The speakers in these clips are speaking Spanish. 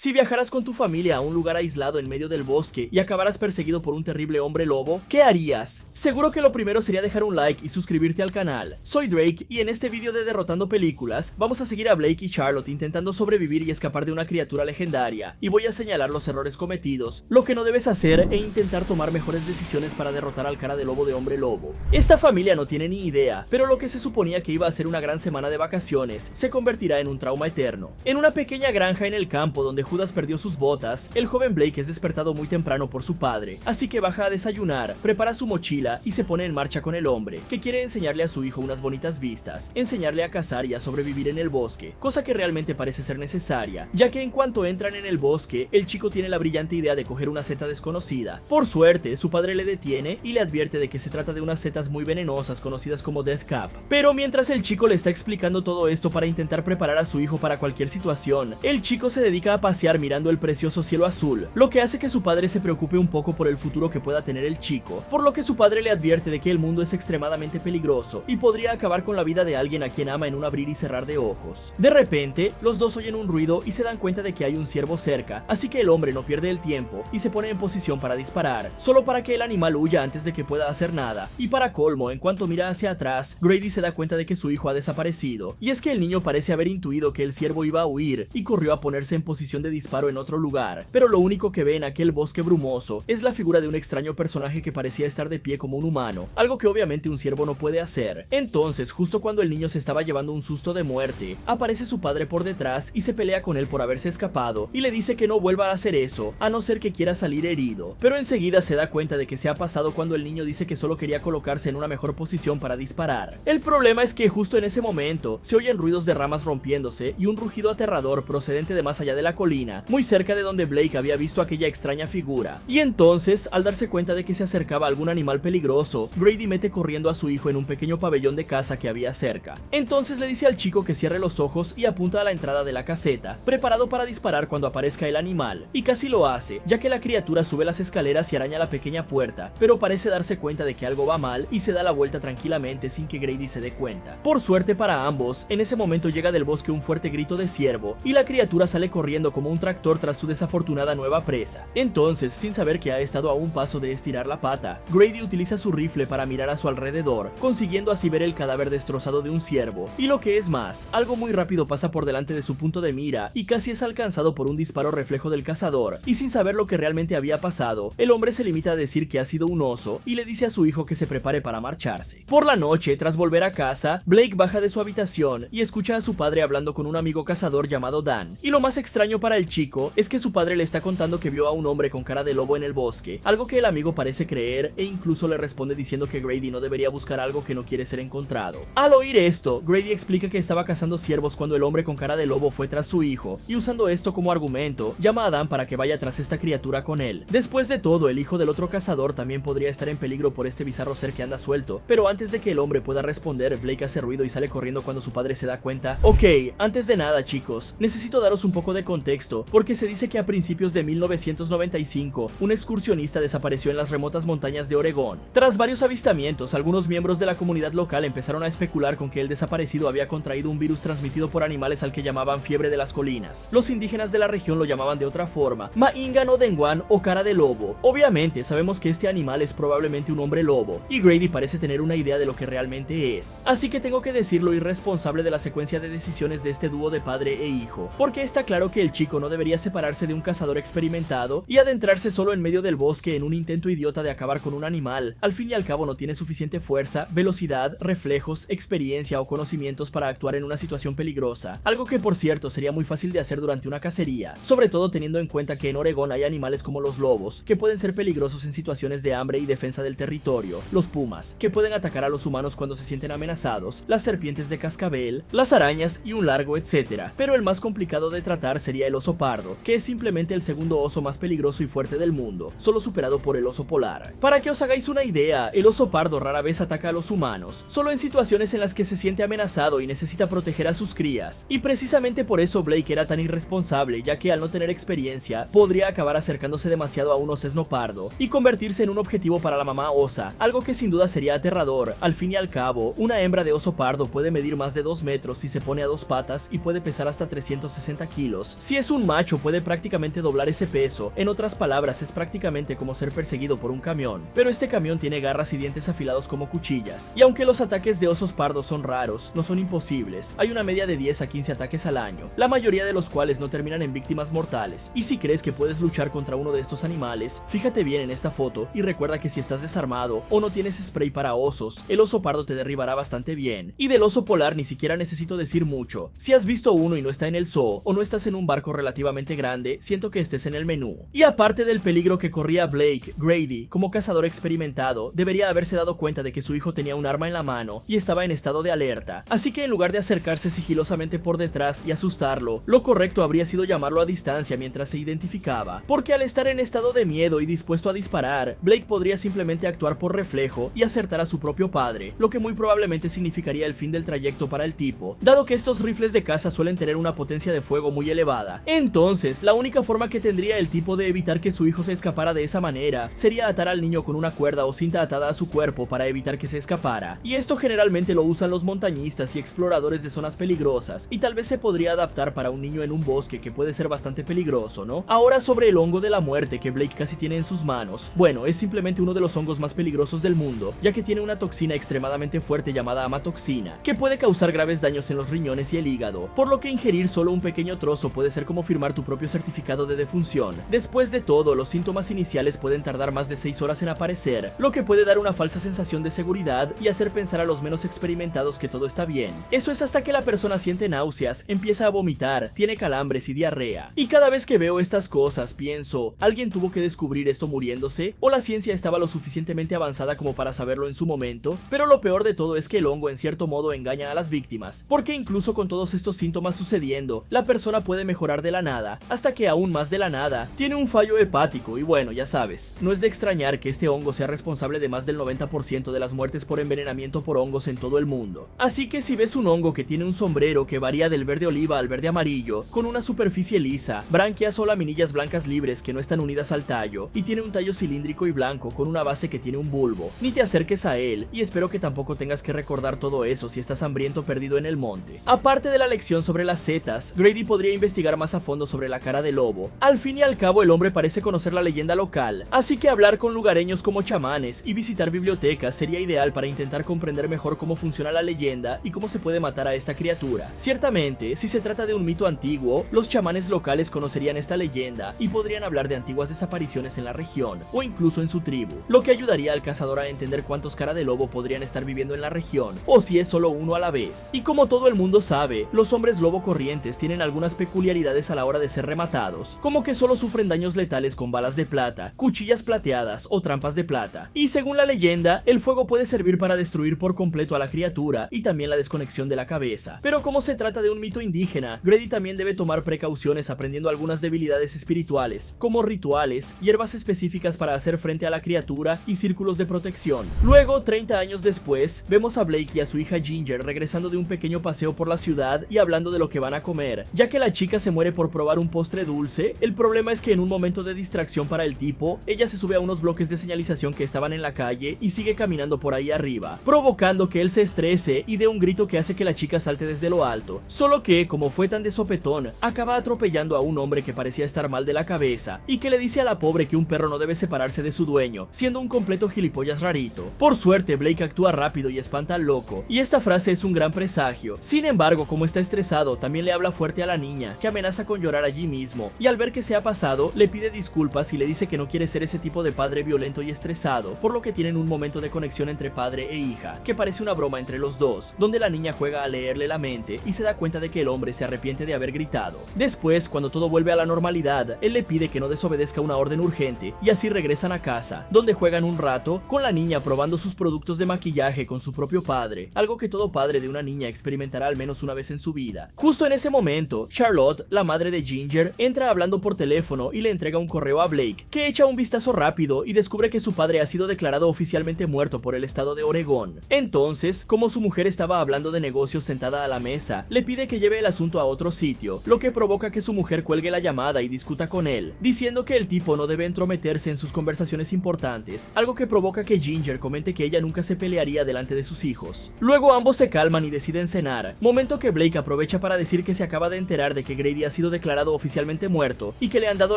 Si viajaras con tu familia a un lugar aislado en medio del bosque y acabaras perseguido por un terrible hombre lobo, ¿qué harías? Seguro que lo primero sería dejar un like y suscribirte al canal. Soy Drake y en este vídeo de Derrotando Películas vamos a seguir a Blake y Charlotte intentando sobrevivir y escapar de una criatura legendaria, y voy a señalar los errores cometidos, lo que no debes hacer e intentar tomar mejores decisiones para derrotar al cara de lobo de hombre lobo. Esta familia no tiene ni idea, pero lo que se suponía que iba a ser una gran semana de vacaciones se convertirá en un trauma eterno. En una pequeña granja en el campo donde Judas perdió sus botas, el joven Blake es despertado muy temprano por su padre, así que baja a desayunar, prepara su mochila y se pone en marcha con el hombre, que quiere enseñarle a su hijo unas bonitas vistas, enseñarle a cazar y a sobrevivir en el bosque, cosa que realmente parece ser necesaria, ya que en cuanto entran en el bosque, el chico tiene la brillante idea de coger una seta desconocida. Por suerte, su padre le detiene y le advierte de que se trata de unas setas muy venenosas conocidas como Death Cap. Pero mientras el chico le está explicando todo esto para intentar preparar a su hijo para cualquier situación, el chico se dedica a pasear mirando el precioso cielo azul, lo que hace que su padre se preocupe un poco por el futuro que pueda tener el chico, por lo que su padre le advierte de que el mundo es extremadamente peligroso y podría acabar con la vida de alguien a quien ama en un abrir y cerrar de ojos. De repente, los dos oyen un ruido y se dan cuenta de que hay un ciervo cerca, así que el hombre no pierde el tiempo y se pone en posición para disparar, solo para que el animal huya antes de que pueda hacer nada. Y para colmo, en cuanto mira hacia atrás, Grady se da cuenta de que su hijo ha desaparecido, y es que el niño parece haber intuido que el ciervo iba a huir y corrió a ponerse en posición de disparo en otro lugar, pero lo único que ve en aquel bosque brumoso es la figura de un extraño personaje que parecía estar de pie como un humano, algo que obviamente un ciervo no puede hacer. Entonces, justo cuando el niño se estaba llevando un susto de muerte, aparece su padre por detrás y se pelea con él por haberse escapado, y le dice que no vuelva a hacer eso, a no ser que quiera salir herido, pero enseguida se da cuenta de que se ha pasado cuando el niño dice que solo quería colocarse en una mejor posición para disparar. El problema es que justo en ese momento se oyen ruidos de ramas rompiéndose y un rugido aterrador procedente de más allá de la colina, muy cerca de donde Blake había visto aquella extraña figura. Y entonces, al darse cuenta de que se acercaba algún animal peligroso, Grady mete corriendo a su hijo en un pequeño pabellón de caza que había cerca. Entonces le dice al chico que cierre los ojos y apunta a la entrada de la caseta, preparado para disparar cuando aparezca el animal, y casi lo hace, ya que la criatura sube las escaleras y araña la pequeña puerta, pero parece darse cuenta de que algo va mal y se da la vuelta tranquilamente sin que Grady se dé cuenta. Por suerte para ambos, en ese momento llega del bosque un fuerte grito de ciervo, y la criatura sale corriendo como un tractor tras su desafortunada nueva presa. Entonces, sin saber que ha estado a un paso de estirar la pata, Grady utiliza su rifle para mirar a su alrededor, consiguiendo así ver el cadáver destrozado de un ciervo, y lo que es más, algo muy rápido pasa por delante de su punto de mira y casi es alcanzado por un disparo reflejo del cazador, y sin saber lo que realmente había pasado, el hombre se limita a decir que ha sido un oso y le dice a su hijo que se prepare para marcharse. Por la noche, tras volver a casa, Blake baja de su habitación y escucha a su padre hablando con un amigo cazador llamado Dan, y lo más extraño para el chico es que su padre le está contando que vio a un hombre con cara de lobo en el bosque, algo que el amigo parece creer e incluso le responde diciendo que Grady no debería buscar algo que no quiere ser encontrado. Al oír esto, Grady explica que estaba cazando ciervos cuando el hombre con cara de lobo fue tras su hijo, y usando esto como argumento, llama a Dan para que vaya tras esta criatura con él. Después de todo, el hijo del otro cazador también podría estar en peligro por este bizarro ser que anda suelto, pero antes de que el hombre pueda responder, Blake hace ruido y sale corriendo cuando su padre se da cuenta. Ok, antes de nada chicos, necesito daros un poco de contexto, porque se dice que a principios de 1995, un excursionista desapareció en las remotas montañas de Oregón. Tras varios avistamientos, algunos miembros de la comunidad local empezaron a especular con que el desaparecido había contraído un virus transmitido por animales al que llamaban fiebre de las colinas. Los indígenas de la región lo llamaban de otra forma, Maingan o Denguan o cara de lobo. Obviamente sabemos que este animal es probablemente un hombre lobo, y Grady parece tener una idea de lo que realmente es. Así que tengo que decir lo irresponsable de la secuencia de decisiones de este dúo de padre e hijo, porque está claro que el chico no debería separarse de un cazador experimentado y adentrarse solo en medio del bosque en un intento idiota de acabar con un animal. Al fin y al cabo no tiene suficiente fuerza, velocidad, reflejos, experiencia o conocimientos para actuar en una situación peligrosa, algo que por cierto sería muy fácil de hacer durante una cacería, sobre todo teniendo en cuenta que en Oregón hay animales como los lobos, que pueden ser peligrosos en situaciones de hambre y defensa del territorio, los pumas, que pueden atacar a los humanos cuando se sienten amenazados, las serpientes de cascabel, las arañas y un largo etcétera, pero el más complicado de tratar sería el oso pardo, que es simplemente el segundo oso más peligroso y fuerte del mundo, solo superado por el oso polar. Para que os hagáis una idea, el oso pardo rara vez ataca a los humanos, solo en situaciones en las que se siente amenazado y necesita proteger a sus crías, y precisamente por eso Blake era tan irresponsable, ya que al no tener experiencia, podría acabar acercándose demasiado a un osesno pardo y convertirse en un objetivo para la mamá osa, algo que sin duda sería aterrador. Al fin y al cabo, una hembra de oso pardo puede medir más de 2 metros si se pone a 2 patas y puede pesar hasta 360 kilos. Si es pues un macho puede prácticamente doblar ese peso. En otras palabras, es prácticamente como ser perseguido por un camión, pero este camión tiene garras y dientes afilados como cuchillas, y aunque los ataques de osos pardos son raros, no son imposibles. Hay una media de 10 a 15 ataques al año, la mayoría de los cuales no terminan en víctimas mortales, y si crees que puedes luchar contra uno de estos animales, fíjate bien en esta foto y recuerda que si estás desarmado o no tienes spray para osos, el oso pardo te derribará bastante bien. Y del oso polar ni siquiera necesito decir mucho. Si has visto uno y no está en el zoo, o no estás en un barco relativamente grande, siento que estés en el menú. Y aparte del peligro que corría Blake, Grady, como cazador experimentado, debería haberse dado cuenta de que su hijo tenía un arma en la mano y estaba en estado de alerta, así que en lugar de acercarse sigilosamente por detrás y asustarlo, lo correcto habría sido llamarlo a distancia mientras se identificaba, porque al estar en estado de miedo y dispuesto a disparar, Blake podría simplemente actuar por reflejo y acertar a su propio padre, lo que muy probablemente significaría el fin del trayecto para el tipo, dado que estos rifles de caza suelen tener una potencia de fuego muy elevada. Entonces, la única forma que tendría el tipo de evitar que su hijo se escapara de esa manera sería atar al niño con una cuerda o cinta atada a su cuerpo para evitar que se escapara, y esto generalmente lo usan los montañistas y exploradores de zonas peligrosas, y tal vez se podría adaptar para un niño en un bosque que puede ser bastante peligroso, ¿no? Ahora sobre el hongo de la muerte que Blake casi tiene en sus manos. Bueno, es simplemente uno de los hongos más peligrosos del mundo, ya que tiene una toxina extremadamente fuerte llamada amatoxina, que puede causar graves daños en los riñones y el hígado, por lo que ingerir solo un pequeño trozo puede ser como firmar tu propio certificado de defunción. Después de todo, los síntomas iniciales pueden tardar más de 6 horas en aparecer, lo que puede dar una falsa sensación de seguridad y hacer pensar a los menos experimentados que todo está bien. Eso es hasta que la persona siente náuseas, empieza a vomitar, tiene calambres y diarrea. Y cada vez que veo estas cosas pienso, ¿alguien tuvo que descubrir esto muriéndose? ¿O la ciencia estaba lo suficientemente avanzada como para saberlo en su momento? Pero lo peor de todo es que el hongo en cierto modo engaña a las víctimas, porque incluso con todos estos síntomas sucediendo, la persona puede mejorar de la nada, hasta que aún más de la nada, tiene un fallo hepático y bueno, ya sabes, no es de extrañar que este hongo sea responsable de más del 90% de las muertes por envenenamiento por hongos en todo el mundo. Así que si ves un hongo que tiene un sombrero que varía del verde oliva al verde amarillo, con una superficie lisa, branquias o laminillas blancas libres que no están unidas al tallo, y tiene un tallo cilíndrico y blanco con una base que tiene un bulbo, ni te acerques a él, y espero que tampoco tengas que recordar todo eso si estás hambriento perdido en el monte. Aparte de la lección sobre las setas, Grady podría investigar más a fondo sobre la cara de lobo. Al fin y al cabo el hombre parece conocer la leyenda local, así que hablar con lugareños como chamanes y visitar bibliotecas sería ideal para intentar comprender mejor cómo funciona la leyenda y cómo se puede matar a esta criatura. Ciertamente, si se trata de un mito antiguo, los chamanes locales conocerían esta leyenda y podrían hablar de antiguas desapariciones en la región o incluso en su tribu, lo que ayudaría al cazador a entender cuántos cara de lobo podrían estar viviendo en la región o si es solo uno a la vez. Y como todo el mundo sabe, los hombres lobo corrientes tienen algunas peculiaridades a la hora de ser rematados, como que solo sufren daños letales con balas de plata, cuchillas plateadas o trampas de plata. Y según la leyenda, el fuego puede servir para destruir por completo a la criatura y también la desconexión de la cabeza. Pero como se trata de un mito indígena, Grady también debe tomar precauciones aprendiendo algunas debilidades espirituales, como rituales, hierbas específicas para hacer frente a la criatura y círculos de protección. Luego, 30 años después, vemos a Blake y a su hija Ginger regresando de un pequeño paseo por la ciudad y hablando de lo que van a comer. Ya que la chica se muere por probar un postre dulce, el problema es que en un momento de distracción para el tipo, ella se sube a unos bloques de señalización que estaban en la calle y sigue caminando por ahí arriba, provocando que él se estrese y dé un grito que hace que la chica salte desde lo alto. Solo que, como fue tan de sopetón, acaba atropellando a un hombre que parecía estar mal de la cabeza y que le dice a la pobre que un perro no debe separarse de su dueño, siendo un completo gilipollas rarito. Por suerte, Blake actúa rápido y espanta al loco, y esta frase es un gran presagio. Sin embargo, como está estresado, también le habla fuerte a la niña, que amenaza con llorar allí mismo, y al ver que se ha pasado, le pide disculpas y le dice que no quiere ser ese tipo de padre violento y estresado, por lo que tienen un momento de conexión entre padre e hija, que parece una broma entre los dos, donde la niña juega a leerle la mente y se da cuenta de que el hombre se arrepiente de haber gritado. Después, cuando todo vuelve a la normalidad, él le pide que no desobedezca una orden urgente, y así regresan a casa, donde juegan un rato, con la niña probando sus productos de maquillaje con su propio padre, algo que todo padre de una niña experimentará al menos una vez en su vida. Justo en ese momento, Charlotte, la madre de Ginger, entra hablando por teléfono y le entrega un correo a Blake, que echa un vistazo rápido y descubre que su padre ha sido declarado oficialmente muerto por el estado de Oregón. Entonces, como su mujer estaba hablando de negocios sentada a la mesa, le pide que lleve el asunto a otro sitio, lo que provoca que su mujer cuelgue la llamada y discuta con él, diciendo que el tipo no debe entrometerse en sus conversaciones importantes, algo que provoca que Ginger comente que ella nunca se pelearía delante de sus hijos. Luego ambos se calman y deciden cenar, momento que Blake aprovecha para decir que se acaba de enterar de que Grady ha sido sido declarado oficialmente muerto y que le han dado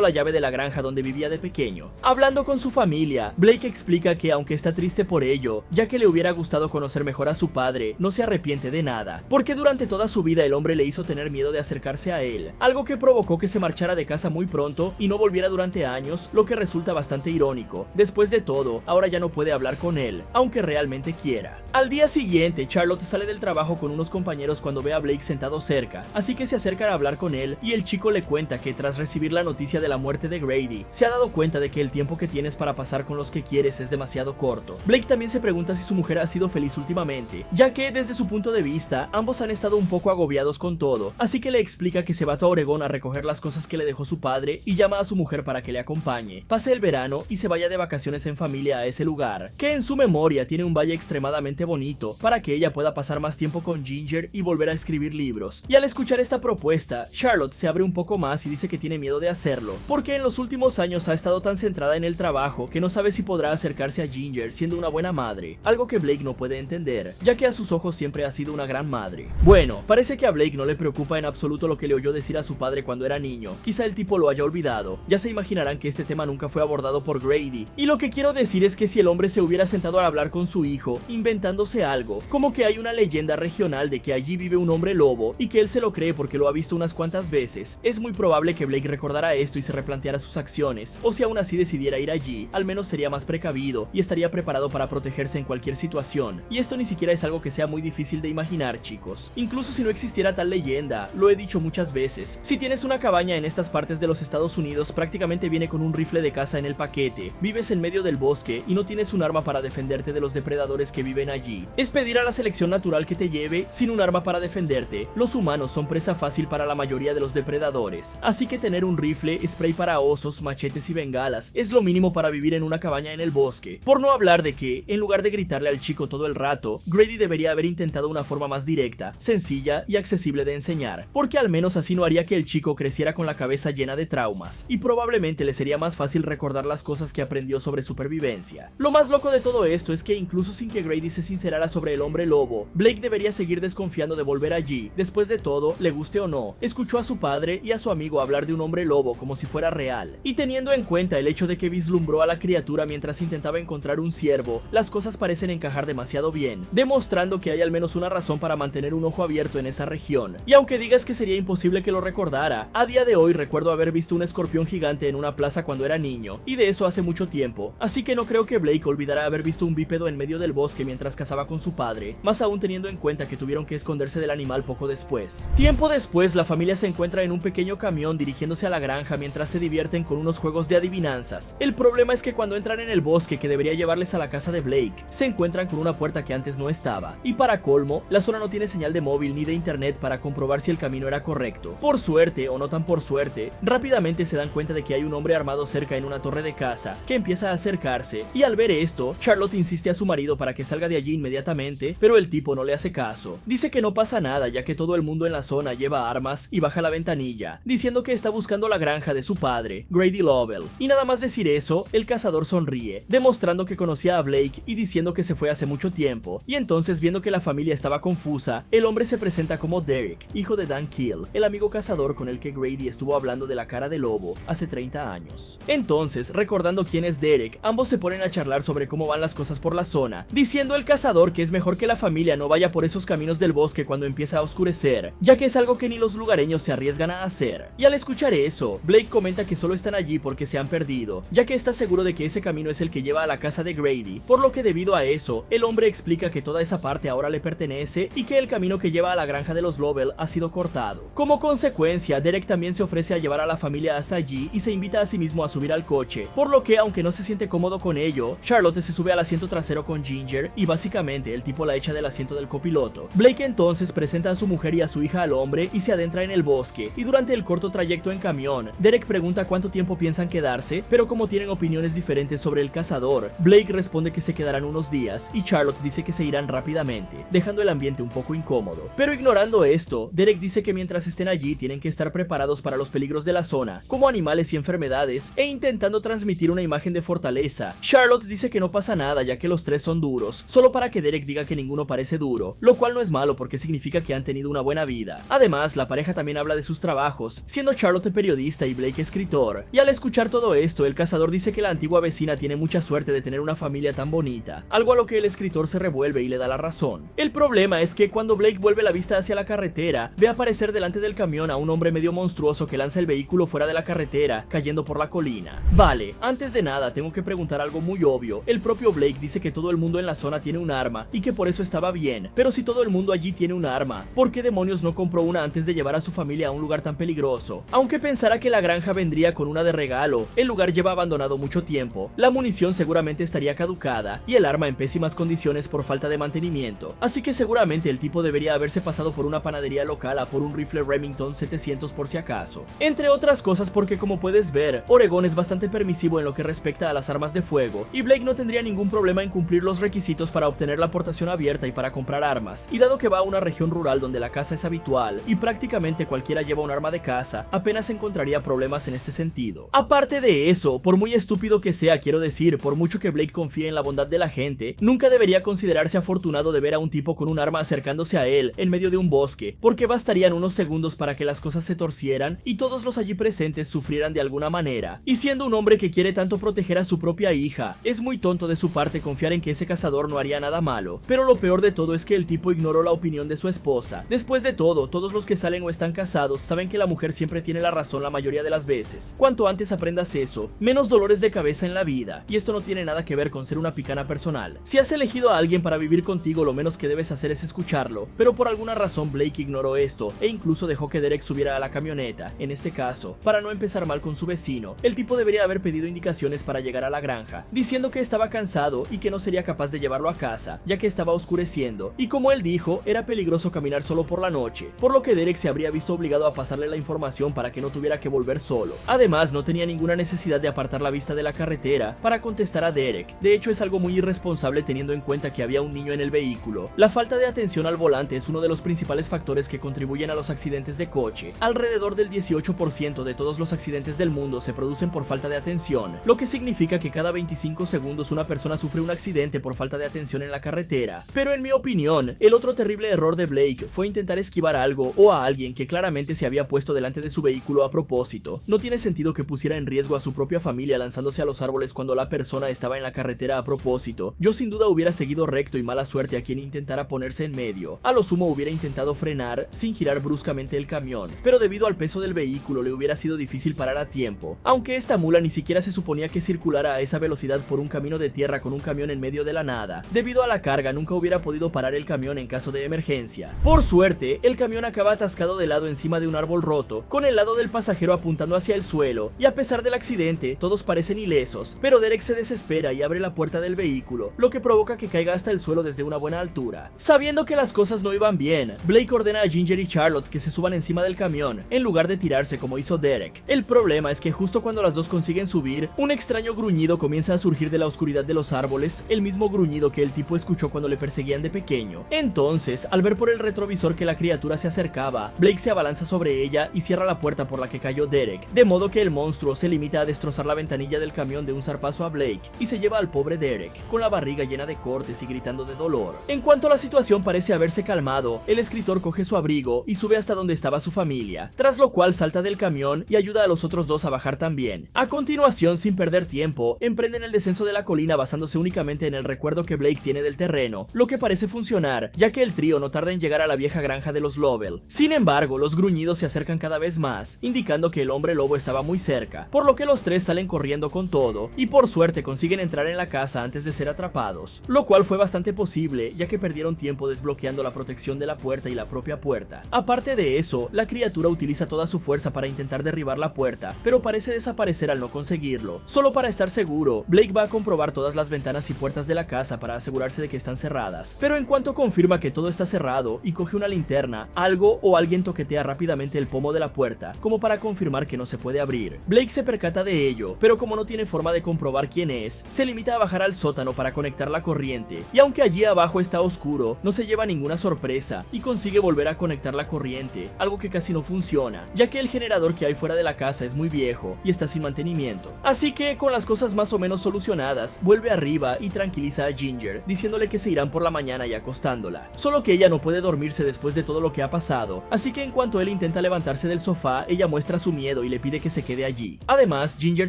la llave de la granja donde vivía de pequeño. Hablando con su familia, Blake explica que aunque está triste por ello, ya que le hubiera gustado conocer mejor a su padre, no se arrepiente de nada, porque durante toda su vida el hombre le hizo tener miedo de acercarse a él, algo que provocó que se marchara de casa muy pronto y no volviera durante años, lo que resulta bastante irónico. Después de todo, ahora ya no puede hablar con él, aunque realmente quiera. Al día siguiente, Charlotte sale del trabajo con unos compañeros cuando ve a Blake sentado cerca, así que se acercan a hablar con él y el chico le cuenta que tras recibir la noticia de la muerte de Grady, se ha dado cuenta de que el tiempo que tienes para pasar con los que quieres es demasiado corto. Blake también se pregunta si su mujer ha sido feliz últimamente, ya que desde su punto de vista, ambos han estado un poco agobiados con todo, así que le explica que se va a Oregón a recoger las cosas que le dejó su padre y llama a su mujer para que le acompañe, pase el verano y se vaya de vacaciones en familia a ese lugar, que en su memoria tiene un valle extremadamente bonito para que ella pueda pasar más tiempo con Ginger y volver a escribir libros. Y al escuchar esta propuesta, Charlotte se abre un poco más y dice que tiene miedo de hacerlo, porque en los últimos años ha estado tan centrada en el trabajo que no sabe si podrá acercarse a Ginger siendo una buena madre, algo que Blake no puede entender, ya que a sus ojos siempre ha sido una gran madre. Bueno, parece que a Blake no le preocupa en absoluto lo que le oyó decir a su padre cuando era niño, quizá el tipo lo haya olvidado, ya se imaginarán que este tema nunca fue abordado por Grady, y lo que quiero decir es que si el hombre se hubiera sentado a hablar con su hijo, inventándose algo, como que hay una leyenda regional de que allí vive un hombre lobo y que él se lo cree porque lo ha visto unas cuantas veces, es muy probable que Blake recordara esto y se replanteara sus acciones, o si aún así decidiera ir allí, al menos sería más precavido y estaría preparado para protegerse en cualquier situación, y esto ni siquiera es algo que sea muy difícil de imaginar, chicos. Incluso si no existiera tal leyenda, lo he dicho muchas veces, si tienes una cabaña en estas partes de los Estados Unidos, prácticamente viene con un rifle de caza en el paquete, vives en medio del bosque y no tienes un arma para defenderte de los depredadores que viven allí. Es pedir a la selección natural que te lleve sin un arma para defenderte. Los humanos son presa fácil para la mayoría de los depredadores, así que tener un rifle, spray para osos, machetes y bengalas es lo mínimo para vivir en una cabaña en el bosque. Por no hablar de que, en lugar de gritarle al chico todo el rato, Grady debería haber intentado una forma más directa, sencilla y accesible de enseñar, porque al menos así no haría que el chico creciera con la cabeza llena de traumas, y probablemente le sería más fácil recordar las cosas que aprendió sobre supervivencia. Lo más loco de todo esto es que incluso sin que Grady se sincerara sobre el hombre lobo, Blake debería seguir desconfiando de volver allí. Después de todo, le guste o no, escuchó a su padre y a su amigo hablar de un hombre lobo como si fuera real, y teniendo en cuenta el hecho de que vislumbró a la criatura mientras intentaba encontrar un ciervo, las cosas parecen encajar demasiado bien, demostrando que hay al menos una razón para mantener un ojo abierto en esa región. Y aunque digas que sería imposible que lo recordara, a día de hoy recuerdo haber visto un escorpión gigante en una plaza cuando era niño, y de eso hace mucho tiempo, así que no creo que Blake olvidara haber visto un bípedo en medio del bosque mientras cazaba con su padre, más aún teniendo en cuenta que tuvieron que esconderse del animal poco después. Tiempo después, la familia se encuentra en un pequeño camión dirigiéndose a la granja mientras se divierten con unos juegos de adivinanzas. El problema es que cuando entran en el bosque que debería llevarles a la casa de Blake, se encuentran con una puerta que antes no estaba, y para colmo, la zona no tiene señal de móvil ni de internet para comprobar si el camino era correcto. Por suerte, o no tan por suerte, rápidamente se dan cuenta de que hay un hombre armado cerca en una torre de casa, que empieza a acercarse, y al ver esto, Charlotte insiste a su marido para que salga de allí inmediatamente, pero el tipo no le hace caso. Dice que no pasa nada ya que todo el mundo en la zona lleva armas y baja la ventanilla, diciendo que está buscando la granja de su padre, Grady Lovell. Y nada más decir eso, el cazador sonríe, demostrando que conocía a Blake y diciendo que se fue hace mucho tiempo, y entonces viendo que la familia estaba confusa, el hombre se presenta como Derek, hijo de Dan Keel, el amigo cazador con el que Grady estuvo hablando de la cara de lobo hace 30 años. Entonces, recordando quién es Derek, ambos se ponen a charlar sobre cómo van las cosas por la zona, diciendo el cazador que es mejor que la familia no vaya por esos caminos del bosque cuando empieza a oscurecer, ya que es algo que ni los lugareños se arriesgan a hacer. Y al escuchar eso, Blake comenta que solo están allí porque se han perdido, ya que está seguro de que ese camino es el que lleva a la casa de Grady, por lo que debido a eso, el hombre explica que toda esa parte ahora le pertenece y que el camino que lleva a la granja de los Lovell ha sido cortado. Como consecuencia, Derek también se ofrece a llevar a la familia hasta allí y se invita a sí mismo a subir al coche, por lo que aunque no se siente cómodo con ello, Charlotte se sube al asiento trasero con Ginger y básicamente el tipo la echa del asiento del copiloto. Blake entonces presenta a su mujer y a su hija al hombre y se adentra en el bosque, y durante el corto trayecto en camión, Derek pregunta cuánto tiempo piensan quedarse, pero como tienen opiniones diferentes sobre el cazador, Blake responde que se quedarán unos días y Charlotte dice que se irán rápidamente, dejando el ambiente un poco incómodo. Pero ignorando esto, Derek dice que mientras estén allí tienen que estar preparados para los peligros de la zona, como animales y enfermedades, e intentando transmitir una imagen de fortaleza. Charlotte dice que no pasa nada ya que los tres son duros, solo para que Derek diga que ninguno parece duro, lo cual no es malo porque significa que han tenido una buena vida. Además, la pareja también habla de sus sus trabajos, siendo Charlotte periodista y Blake escritor. Y al escuchar todo esto, el cazador dice que la antigua vecina tiene mucha suerte de tener una familia tan bonita, algo a lo que el escritor se revuelve y le da la razón. El problema es que cuando Blake vuelve la vista hacia la carretera, ve aparecer delante del camión a un hombre medio monstruoso que lanza el vehículo fuera de la carretera, cayendo por la colina. Vale, antes de nada tengo que preguntar algo muy obvio. El propio Blake dice que todo el mundo en la zona tiene un arma y que por eso estaba bien, pero si todo el mundo allí tiene un arma, ¿por qué demonios no compró una antes de llevar a su familia a un lugar tan peligroso? Aunque pensara que la granja vendría con una de regalo, el lugar lleva abandonado mucho tiempo, la munición seguramente estaría caducada y el arma en pésimas condiciones por falta de mantenimiento, así que seguramente el tipo debería haberse pasado por una panadería local a por un rifle Remington 700 por si acaso. Entre otras cosas porque, como puedes ver, Oregón es bastante permisivo en lo que respecta a las armas de fuego, y Blake no tendría ningún problema en cumplir los requisitos para obtener la aportación abierta y para comprar armas, y dado que va a una región rural donde la caza es habitual y prácticamente cualquiera lleva un arma de caza, apenas encontraría problemas en este sentido. Aparte de eso, por muy estúpido que sea, quiero decir, por mucho que Blake confíe en la bondad de la gente, nunca debería considerarse afortunado de ver a un tipo con un arma acercándose a él en medio de un bosque, porque bastarían unos segundos para que las cosas se torcieran y todos los allí presentes sufrieran de alguna manera. Y siendo un hombre que quiere tanto proteger a su propia hija, es muy tonto de su parte confiar en que ese cazador no haría nada malo. Pero lo peor de todo es que el tipo ignoró la opinión de su esposa. Después de todo, todos los que salen o están casados saben que la mujer siempre tiene la razón la mayoría de las veces. Cuanto antes aprendas eso, menos dolores de cabeza en la vida. Y esto no tiene nada que ver con ser una picana personal. Si has elegido a alguien para vivir contigo, lo menos que debes hacer es escucharlo. Pero por alguna razón Blake ignoró esto e incluso dejó que Derek subiera a la camioneta. En este caso, para no empezar mal con su vecino, el tipo debería haber pedido indicaciones para llegar a la granja, diciendo que estaba cansado y que no sería capaz de llevarlo a casa, ya que estaba oscureciendo, y como él dijo, era peligroso caminar solo por la noche, por lo que Derek se habría visto obligado a pasarle la información para que no tuviera que volver solo. Además, no tenía ninguna necesidad de apartar la vista de la carretera para contestar a Derek. De hecho, es algo muy irresponsable teniendo en cuenta que había un niño en el vehículo. La falta de atención al volante es uno de los principales factores que contribuyen a los accidentes de coche. Alrededor del 18% de todos los accidentes del mundo se producen por falta de atención, lo que significa que cada 25 segundos una persona sufre un accidente por falta de atención en la carretera. Pero en mi opinión, el otro terrible error de Blake fue intentar esquivar algo o a alguien que claramente se había puesto delante de su vehículo a propósito. No tiene sentido que pusiera en riesgo a su propia familia lanzándose a los árboles cuando la persona estaba en la carretera a propósito. Yo sin duda hubiera seguido recto y mala suerte a quien intentara ponerse en medio. A lo sumo hubiera intentado frenar sin girar bruscamente el camión, pero debido al peso del vehículo le hubiera sido difícil parar a tiempo, aunque esta mula ni siquiera se suponía que circulara a esa velocidad por un camino de tierra con un camión en medio de la nada. Debido a la carga nunca hubiera podido parar el camión en caso de emergencia. Por suerte, el camión acaba atascado de lado encima de un árbol roto, con el lado del pasajero apuntando hacia el suelo, y a pesar del accidente, todos parecen ilesos, pero Derek se desespera y abre la puerta del vehículo, lo que provoca que caiga hasta el suelo desde una buena altura. Sabiendo que las cosas no iban bien, Blake ordena a Ginger y Charlotte que se suban encima del camión, en lugar de tirarse como hizo Derek. El problema es que justo cuando las dos consiguen subir, un extraño gruñido comienza a surgir de la oscuridad de los árboles, el mismo gruñido que el tipo escuchó cuando le perseguían de pequeño. Entonces, al ver por el retrovisor que la criatura se acercaba, Blake se abalanza sobre ella y cierra la puerta por la que cayó Derek, de modo que el monstruo se limita a destrozar la ventanilla del camión de un zarpazo a Blake y se lleva al pobre Derek, con la barriga llena de cortes y gritando de dolor. En cuanto la situación parece haberse calmado, el escritor coge su abrigo y sube hasta donde estaba su familia, tras lo cual salta del camión y ayuda a los otros dos a bajar también. A continuación, sin perder tiempo, emprenden el descenso de la colina basándose únicamente en el recuerdo que Blake tiene del terreno, lo que parece funcionar, ya que el trío no tarda en llegar a la vieja granja de los Lovell. Sin embargo, los gruñidos se acercan cada vez más, indicando que el hombre lobo estaba muy cerca, por lo que los tres salen corriendo con todo, y por suerte consiguen entrar en la casa antes de ser atrapados, lo cual fue bastante posible, ya que perdieron tiempo desbloqueando la protección de la puerta y la propia puerta. Aparte de eso, la criatura utiliza toda su fuerza para intentar derribar la puerta, pero parece desaparecer al no conseguirlo. Solo para estar seguro, Blake va a comprobar todas las ventanas y puertas de la casa para asegurarse de que están cerradas, pero en cuanto confirma que todo está cerrado y coge una linterna, algo o alguien toquetea rápidamente el pomo de la puerta, como para confirmar que no se puede abrir. Blake se percata de ello, pero como no tiene forma de comprobar quién es, se limita a bajar al sótano para conectar la corriente, y aunque allí abajo está oscuro, no se lleva ninguna sorpresa y consigue volver a conectar la corriente, algo que casi no funciona, ya que el generador que hay fuera de la casa es muy viejo y está sin mantenimiento. Así que, con las cosas más o menos solucionadas, vuelve arriba y tranquiliza a Ginger, diciéndole que se irán por la mañana y acostándola. Solo que ella no puede dormirse después de todo lo que ha pasado, así que en cuanto él intenta intenta levantarse del sofá, ella muestra su miedo y le pide que se quede allí. Además, Ginger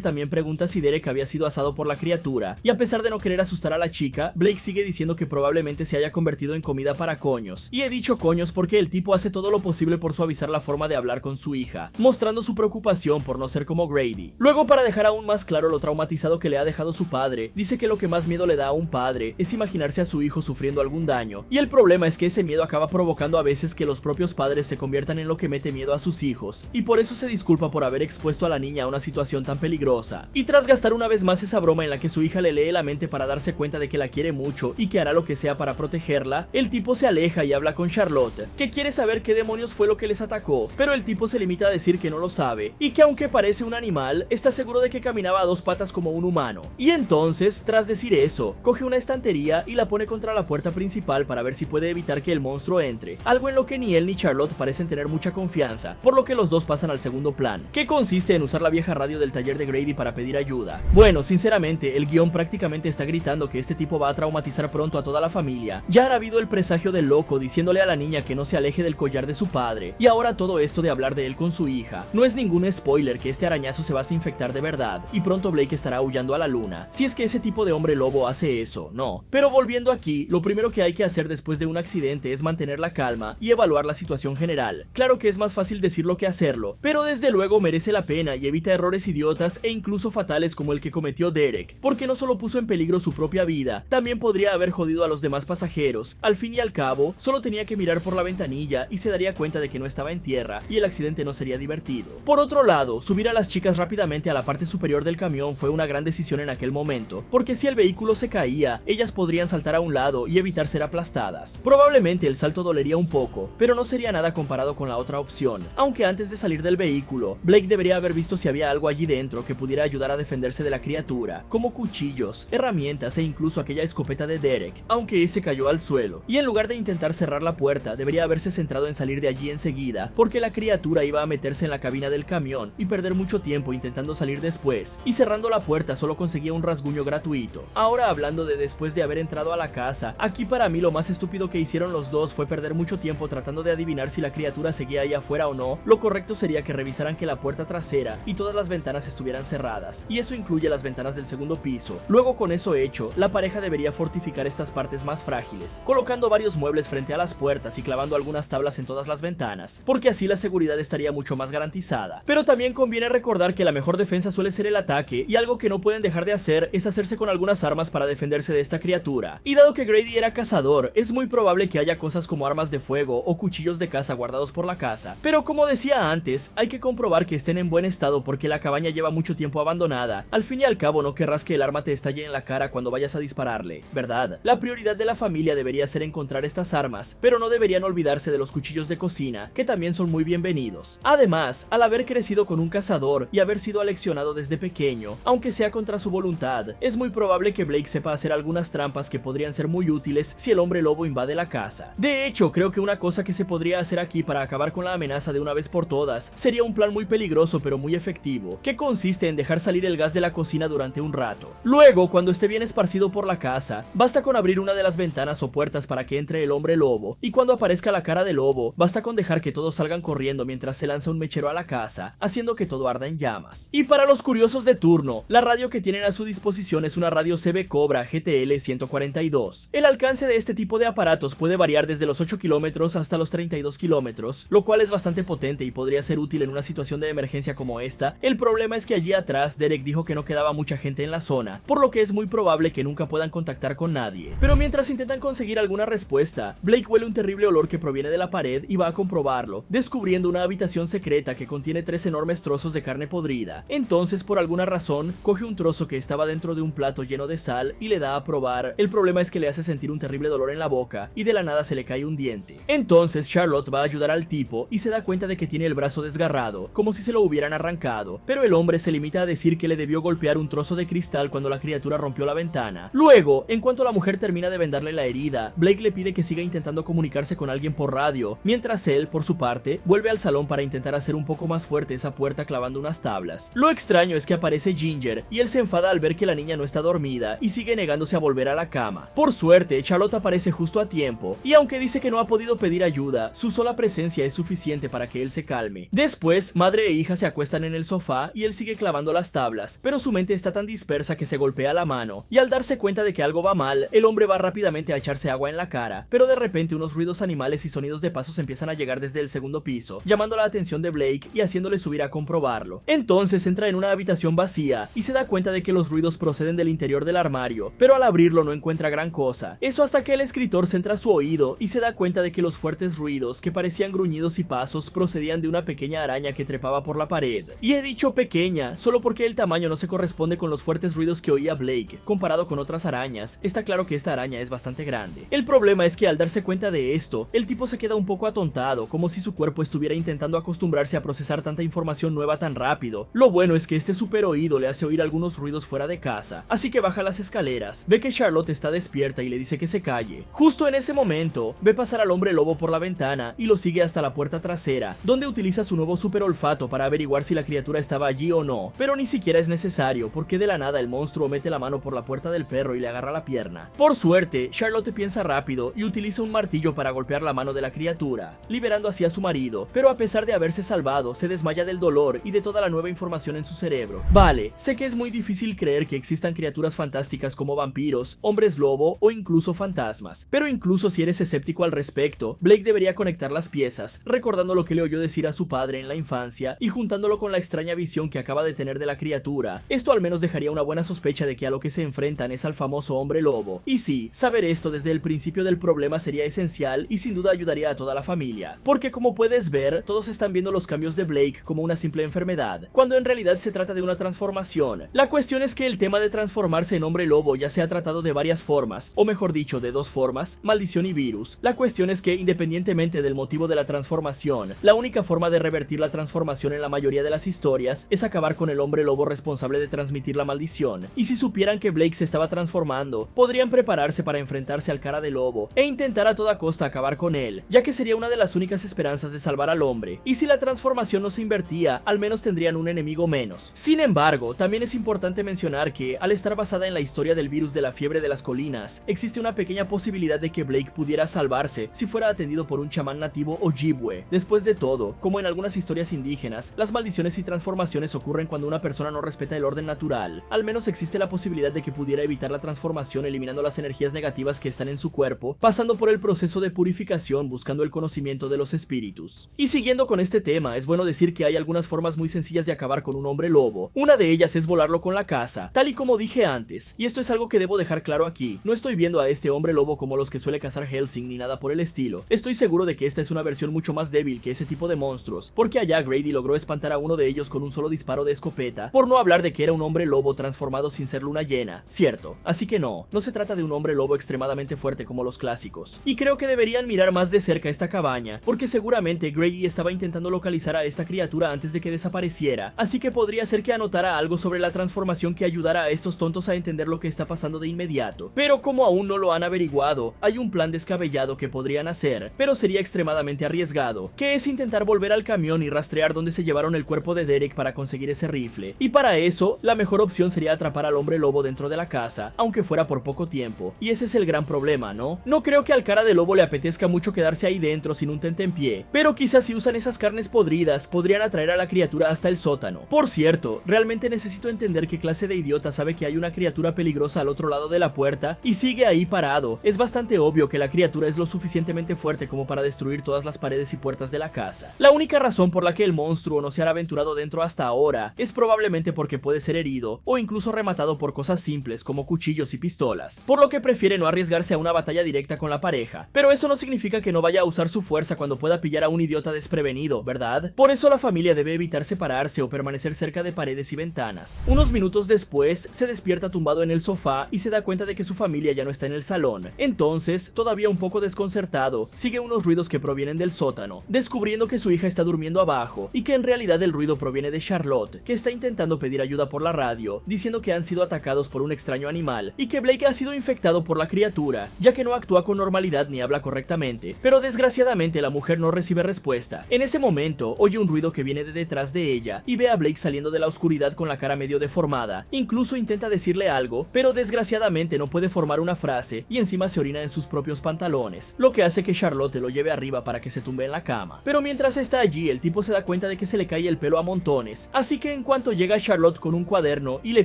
también pregunta si Derek había sido asado por la criatura, y a pesar de no querer asustar a la chica, Blake sigue diciendo que probablemente se haya convertido en comida para coños. Y he dicho coños porque el tipo hace todo lo posible por suavizar la forma de hablar con su hija, mostrando su preocupación por no ser como Grady. Luego, para dejar aún más claro lo traumatizado que le ha dejado su padre, dice que lo que más miedo le da a un padre es imaginarse a su hijo sufriendo algún daño, y el problema es que ese miedo acaba provocando a veces que los propios padres se conviertan en lo que mete miedo a sus hijos, y por eso se disculpa por haber expuesto a la niña a una situación tan peligrosa. Y tras gastar una vez más esa broma en la que su hija le lee la mente para darse cuenta de que la quiere mucho y que hará lo que sea para protegerla, el tipo se aleja y habla con Charlotte, que quiere saber qué demonios fue lo que les atacó, pero el tipo se limita a decir que no lo sabe, y que aunque parece un animal, está seguro de que caminaba a dos patas como un humano. Y entonces, tras decir eso, coge una estantería y la pone contra la puerta principal para ver si puede evitar que el monstruo entre, algo en lo que ni él ni Charlotte parecen tener mucha confianza, por lo que los dos pasan al segundo plan, que consiste en usar la vieja radio del taller de Grady para pedir ayuda. Bueno, sinceramente, el guión prácticamente está gritando que este tipo va a traumatizar pronto a toda la familia. Ya ha habido el presagio del loco diciéndole a la niña que no se aleje del collar de su padre, y ahora todo esto de hablar de él con su hija. No es ningún spoiler que este arañazo se va a infectar de verdad, y pronto Blake estará aullando a la luna, si es que ese tipo de hombre lobo hace eso, no. Pero volviendo aquí, lo primero que hay que hacer después de un accidente es mantener la calma y evaluar la situación general. Claro que es más fácil decirlo que hacerlo, pero desde luego merece la pena y evita errores idiotas e incluso fatales como el que cometió Derek, porque no solo puso en peligro su propia vida, también podría haber jodido a los demás pasajeros. Al fin y al cabo, solo tenía que mirar por la ventanilla y se daría cuenta de que no estaba en tierra y el accidente no sería divertido. Por otro lado, subir a las chicas rápidamente a la parte superior del camión fue una gran decisión en aquel momento, porque si el vehículo se caía, ellas podrían saltar a un lado y evitar ser aplastadas. Probablemente el salto dolería un poco, pero no sería nada comparado con la otra opción, aunque antes de salir del vehículo, Blake debería haber visto si había algo allí dentro que pudiera ayudar a defenderse de la criatura, como cuchillos, herramientas e incluso aquella escopeta de Derek, aunque ese cayó al suelo, y en lugar de intentar cerrar la puerta, debería haberse centrado en salir de allí enseguida, porque la criatura iba a meterse en la cabina del camión y perder mucho tiempo intentando salir después, y cerrando la puerta solo conseguía un rasguño gratuito. Ahora, hablando de después de haber entrado a la casa, aquí para mí lo más estúpido que hicieron los dos fue perder mucho tiempo tratando de adivinar si la criatura seguía ahí afuera o no. Lo correcto sería que revisaran que la puerta trasera y todas las ventanas estuvieran cerradas, y eso incluye las ventanas del segundo piso. Luego, con eso hecho, la pareja debería fortificar estas partes más frágiles, colocando varios muebles frente a las puertas y clavando algunas tablas en todas las ventanas, porque así la seguridad estaría mucho más garantizada. Pero también conviene recordar que la mejor defensa suele ser el ataque, y algo que no pueden dejar de hacer es hacerse con algunas armas para defenderse de esta criatura. Y dado que Grady era cazador, es muy probable que haya cosas como armas de fuego o cuchillos de caza guardados por la casa. Pero como decía antes, hay que comprobar que estén en buen estado porque la cabaña lleva mucho tiempo abandonada. Al fin y al cabo no querrás que el arma te estalle en la cara cuando vayas a dispararle, ¿verdad? La prioridad de la familia debería ser encontrar estas armas, pero no deberían olvidarse de los cuchillos de cocina, que también son muy bienvenidos. Además, al haber crecido con un cazador y haber sido aleccionado desde pequeño, aunque sea contra su voluntad, es muy probable que Blake sepa hacer algunas trampas que podrían ser muy útiles si el hombre lobo invade la casa. De hecho, creo que una cosa que se podría hacer aquí para acabar con la amenaza de una vez por todas sería un plan muy peligroso pero muy efectivo, que consiste en dejar salir el gas de la cocina durante un rato. Luego, cuando esté bien esparcido por la casa, basta con abrir una de las ventanas o puertas para que entre el hombre lobo, y cuando aparezca la cara del lobo, basta con dejar que todos salgan corriendo mientras se lanza un mechero a la casa, haciendo que todo arda en llamas. Y para los curiosos de turno, la radio que tienen a su disposición es una radio CB Cobra GTL 142. El alcance de este tipo de aparatos puede variar desde los 8 kilómetros hasta los 32 kilómetros, lo cual es bastante potente y podría ser útil en una situación de emergencia como esta. El problema es que allí atrás Derek dijo que no quedaba mucha gente en la zona, por lo que es muy probable que nunca puedan contactar con nadie. Pero mientras intentan conseguir alguna respuesta, Blake huele un terrible olor que proviene de la pared y va a comprobarlo, descubriendo una habitación secreta que contiene 3 enormes trozos de carne podrida. Entonces, por alguna razón, coge un trozo que estaba dentro de un plato lleno de sal y le da a probar. El problema es que le hace sentir un terrible dolor en la boca y de la nada se le cae un diente. Entonces Charlotte va a ayudar al tipo y se da cuenta de que tiene el brazo desgarrado, como si se lo hubieran arrancado, pero el hombre se limita a decir que le debió golpear un trozo de cristal cuando la criatura rompió la ventana. Luego, en cuanto la mujer termina de vendarle la herida, Blake le pide que siga intentando comunicarse con alguien por radio, mientras él, por su parte, vuelve al salón para intentar hacer un poco más fuerte esa puerta clavando unas tablas. Lo extraño es que aparece Ginger y él se enfada al ver que la niña no está dormida y sigue negándose a volver a la cama. Por suerte, Charlotte aparece justo a tiempo, y aunque dice que no ha podido pedir ayuda, su sola presencia es suficiente suficiente para que él se calme. Después, madre e hija se acuestan en el sofá y él sigue clavando las tablas, pero su mente está tan dispersa que se golpea la mano, y al darse cuenta de que algo va mal, el hombre va rápidamente a echarse agua en la cara, pero de repente unos ruidos animales y sonidos de pasos empiezan a llegar desde el segundo piso, llamando la atención de Blake y haciéndole subir a comprobarlo. Entonces entra en una habitación vacía y se da cuenta de que los ruidos proceden del interior del armario, pero al abrirlo no encuentra gran cosa. Eso hasta que el escritor centra su oído y se da cuenta de que los fuertes ruidos, que parecían gruñidos y pasos, procedían de una pequeña araña que trepaba por la pared. Y he dicho pequeña, solo porque el tamaño no se corresponde con los fuertes ruidos que oía Blake, comparado con otras arañas. Está claro que esta araña es bastante grande. El problema es que al darse cuenta de esto, el tipo se queda un poco atontado, como si su cuerpo estuviera intentando acostumbrarse a procesar tanta información nueva tan rápido. Lo bueno es que este super oído le hace oír algunos ruidos fuera de casa, así que baja las escaleras, ve que Charlotte está despierta y le dice que se calle. Justo en ese momento, ve pasar al hombre lobo por la ventana y lo sigue hasta la puerta trasera, donde utiliza su nuevo super olfato para averiguar si la criatura estaba allí o no, pero ni siquiera es necesario, porque de la nada el monstruo mete la mano por la puerta del perro y le agarra la pierna. Por suerte, Charlotte piensa rápido y utiliza un martillo para golpear la mano de la criatura, liberando así a su marido, pero a pesar de haberse salvado, se desmaya del dolor y de toda la nueva información en su cerebro. Vale, sé que es muy difícil creer que existan criaturas fantásticas como vampiros, hombres lobo o incluso fantasmas, pero incluso si eres escéptico al respecto, Blake debería conectar las piezas, recordando lo que le oyó decir a su padre en la infancia y juntándolo con la extraña visión que acaba de tener de la criatura. Esto al menos dejaría una buena sospecha de que a lo que se enfrentan es al famoso hombre lobo. Y sí, saber esto desde el principio del problema sería esencial y sin duda ayudaría a toda la familia, porque como puedes ver, todos están viendo los cambios de Blake como una simple enfermedad, cuando en realidad se trata de una transformación. La cuestión es que el tema de transformarse en hombre lobo ya se ha tratado de varias formas, o mejor dicho, de dos formas, maldición y virus. La cuestión es que, independientemente del motivo de la transformación, la única forma de revertir la transformación en la mayoría de las historias es acabar con el hombre lobo responsable de transmitir la maldición, y si supieran que Blake se estaba transformando, podrían prepararse para enfrentarse al cara de lobo e intentar a toda costa acabar con él, ya que sería una de las únicas esperanzas de salvar al hombre, y si la transformación no se invertía, al menos tendrían un enemigo menos. Sin embargo, también es importante mencionar que, al estar basada en la historia del virus de la fiebre de las colinas, existe una pequeña posibilidad de que Blake pudiera salvarse si fuera atendido por un chamán nativo Ojibwe. Después de todo, como en algunas historias indígenas, las maldiciones y transformaciones ocurren cuando una persona no respeta el orden natural. Al menos existe la posibilidad de que pudiera evitar la transformación eliminando las energías negativas que están en su cuerpo, pasando por el proceso de purificación buscando el conocimiento de los espíritus. Y siguiendo con este tema, es bueno decir que hay algunas formas muy sencillas de acabar con un hombre lobo. Una de ellas es volarlo con la casa, tal y como dije antes, y esto es algo que debo dejar claro aquí. No estoy viendo a este hombre lobo como los que suele cazar Hellsing ni nada por el estilo. Estoy seguro de que esta es una versión mucho más débil que ese tipo de monstruos, porque allá Grady logró espantar a uno de ellos con un solo disparo de escopeta, por no hablar de que era un hombre lobo transformado sin ser luna llena, cierto. Así que no se trata de un hombre lobo extremadamente fuerte como los clásicos. Y creo que deberían mirar más de cerca esta cabaña, porque seguramente Grady estaba intentando localizar a esta criatura antes de que desapareciera, así que podría ser que anotara algo sobre la transformación que ayudara a estos tontos a entender lo que está pasando de inmediato. Pero como aún no lo han averiguado, hay un plan descabellado que podrían hacer, pero sería extremadamente arriesgado, que es intentar volver al camión y rastrear dónde se llevaron el cuerpo de Derek para conseguir ese rifle. Y para eso, la mejor opción sería atrapar al hombre lobo dentro de la casa, aunque fuera por poco tiempo. Y ese es el gran problema, ¿no? No creo que al cara de lobo le apetezca mucho quedarse ahí dentro sin un tentempié, pero quizás si usan esas carnes podridas, podrían atraer a la criatura hasta el sótano. Por cierto, realmente necesito entender qué clase de idiota sabe que hay una criatura peligrosa al otro lado de la puerta y sigue ahí parado. Es bastante obvio que la criatura es lo suficientemente fuerte como para destruir todas las paredes y puertas de la casa. La única razón por la que el monstruo no se ha aventurado dentro hasta ahora es probablemente porque puede ser herido o incluso rematado por cosas simples como cuchillos y pistolas, por lo que prefiere no arriesgarse a una batalla directa con la pareja. Pero eso no significa que no vaya a usar su fuerza cuando pueda pillar a un idiota desprevenido, ¿verdad? Por eso la familia debe evitar separarse o permanecer cerca de paredes y ventanas. Unos minutos después, se despierta tumbado en el sofá y se da cuenta de que su familia ya no está en el salón. Entonces, todavía un poco desconcertado, sigue unos ruidos que provienen del sótano, descubriendo que su hija está durmiendo abajo y que en realidad el ruido proviene de Charlotte, que está intentando pedir ayuda por la radio, diciendo que han sido atacados por un extraño animal y que Blake ha sido infectado por la criatura, ya que no actúa con normalidad ni habla correctamente. Pero desgraciadamente la mujer no recibe respuesta. En ese momento, oye un ruido que viene de detrás de ella y ve a Blake saliendo de la oscuridad con la cara medio deformada. Incluso intenta decirle algo, pero desgraciadamente no puede formar una frase y encima se orina en sus propios pantalones, lo que hace que Charlotte lo lleve arriba para que se tumbe en la cama. Pero mientras está allí, el tipo se da cuenta de que se le cae el pelo a montones, así que en cuanto llega Charlotte con un cuaderno y le